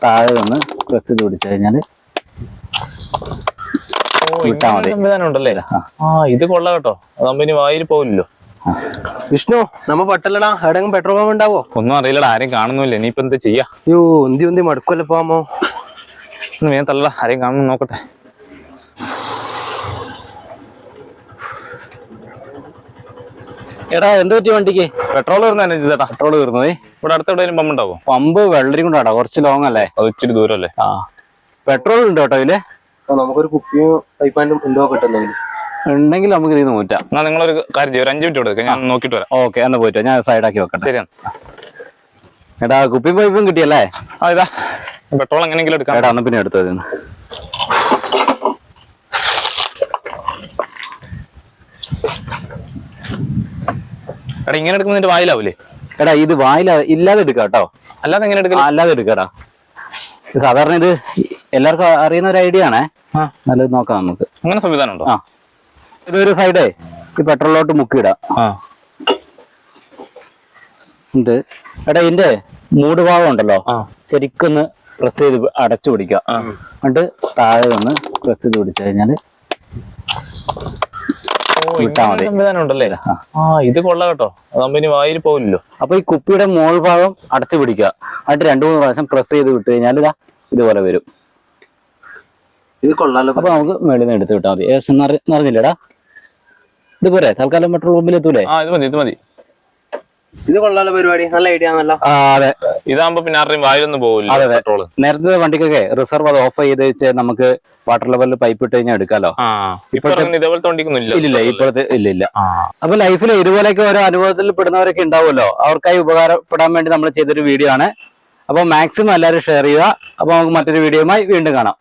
താഴെ ഒന്ന് പ്രസ് ചെയ്ത് പിടിച്ചു കഴിഞ്ഞാല് സംവിധാനം ഉണ്ടല്ലേ? ഇത് കൊള്ളാം കേട്ടോ. അതാകുമ്പോ ഇനി വായിൽ പോകില്ലല്ലോ. വിഷ്ണു, നമ്മ പെട്ടല്ലടാ. എവിടെയെങ്കിലും പെട്രോൾ പമ്പ് ഉണ്ടാവോ? ഒന്നും അറിയില്ലടാ, ആരെയും കാണുന്നില്ല. ഇനിയിപ്പോ എന്താ ചെയ്യാ? അയ്യോ, എന്തി മടുക്കല്ലേ പോവാമോ? ഞാൻ തള്ള ആരെയും കാണുന്നു നോക്കട്ടെ. എടാ, എന്ത് പറ്റി വണ്ടിക്ക്? പെട്രോൾ തീർന്നേ ചേട്ടാ. പെട്രോൾ തീർന്നതേ. ഇവിടെ അടുത്ത് എവിടെയും പമ്പ് ഉണ്ടാവോ? പമ്പ് വെള്ളരി കൊണ്ടാടാ, കുറച്ച് ലോങ് അല്ലേ? അത് ഇച്ചിരി ദൂരം അല്ലേ? പെട്രോൾ ഉണ്ട് കേട്ടോ ഇതില്. നമുക്കൊരു കുപ്പിയും പൈപ്പാൻറ്റും ഉണ്ടോ കിട്ടുന്നെങ്കിൽ ഉണ്ടെങ്കിൽ നമുക്ക് ഇതിന് നോറ്റാം. എന്നാ നിങ്ങളൊരു കാര്യം ചെയ്യും, ഒരു 5 മിനിറ്റ് കൊടുക്കാം, ഞാൻ നോക്കിട്ട് വരാം. ഓക്കെ, എന്നാ പോയിട്ട് ഞാൻ സൈഡാക്കി വെക്കാം. ശരിയാണ്. എടാ, കുപ്പി പൈപ്പും കിട്ടിയല്ലേ? ഇതാ പെട്രോൾ എങ്ങനെയെങ്കിലും എടുക്കാം. എടാ, അന്ന് പിന്നെ എടുത്തത്. എടാ, ഇങ്ങനെ എടുക്കുമ്പോൾ നിന്റെ വായിലാവൂലേ? എടാ, ഇത് വായില ഇല്ലാതെ എടുക്കാം കേട്ടോ. അല്ലാതെ എങ്ങനെ എടുക്കാം? അല്ലാതെ എടുക്കടാ. സാധാരണ ഇത് എല്ലാവർക്കും അറിയുന്ന ഒരു ഐഡിയ ആണേ. നല്ലത് നോക്കാം നമുക്ക്. അങ്ങനെ സംവിധാനം ഉണ്ടോ? ഇതൊരു സൈഡേ ഈ പെട്രോളിലോട്ട് മുക്കിയിടാം. ഉണ്ട്. എടാ, ഇതിന്റെ മൂട് ഭാഗം ഉണ്ടല്ലോ, ശരിക്കൊന്ന് പ്രസ് ചെയ്ത് അടച്ചു പിടിക്കാം. എന്നിട്ട് താഴെ ഒന്ന് പ്രസ് ചെയ്ത് പിടിച്ചു കഴിഞ്ഞാല് സംവിധാനം ഉണ്ടല്ലേ? ഇത് കൊള്ളാം കേട്ടോ. അതാകുമ്പോ ഇനി വായിൽ പോകില്ലല്ലോ. അപ്പൊ ഈ കുപ്പിയുടെ മോൾ ഭാഗം അടച്ചു പിടിക്കുക. എന്നിട്ട് 2-3 പ്രാവശ്യം പ്രസ് ചെയ്ത് വിട്ട് കഴിഞ്ഞാൽ ഇതാ ഇതുപോലെ വരും. ഇത് കൊള്ളാലോ. അപ്പൊ നമുക്ക് മേളിൽ നിന്ന് എടുത്ത് വിട്ടാൽ മതി. ഏകദേശം നിറഞ്ഞില്ലടാ. ഇതുപോലെ തൽക്കാലം പെട്രോൾ പമ്പിൽ എത്തൂലേ? ഇത് മതി, ഇത് മതി. ഇത് കൊള്ളാലോ പരിപാടി. നല്ല ഐഡിയ ആണല്ലോ. അതെ, ഇതാകുമ്പോ പിന്നെ ആരുടെയും വായിലൊന്നും പോകില്ല. പെട്രോൾ നേരത്തെ വണ്ടിക്കൊക്കെ റിസർവ് അത് ഓഫ് ചെയ്ത് വെച്ച് നമുക്ക് വാട്ടർ ലെവലിൽ പൈപ്പ് ഇട്ട് കഴിഞ്ഞാൽ എടുക്കാലോ. ഇതേപോലത്തെ വണ്ടിക്കൊന്നും ഇല്ല, ഇപ്പോഴത്തെ ഇല്ല. അപ്പൊ ലൈഫിൽ ഇതുപോലെയൊക്കെ ഓരോ അനുഭവത്തിൽ പെടുന്നവരൊക്കെ ഉണ്ടാവുമല്ലോ, അവർക്കായി ഉപകാരപ്പെടാൻ വേണ്ടി നമ്മൾ ചെയ്തൊരു വീഡിയോ ആണ്. അപ്പൊ മാക്സിമം എല്ലാവരും ഷെയർ ചെയ്യുക. അപ്പൊ നമുക്ക് മറ്റൊരു വീഡിയോയുമായി വീണ്ടും കാണാം.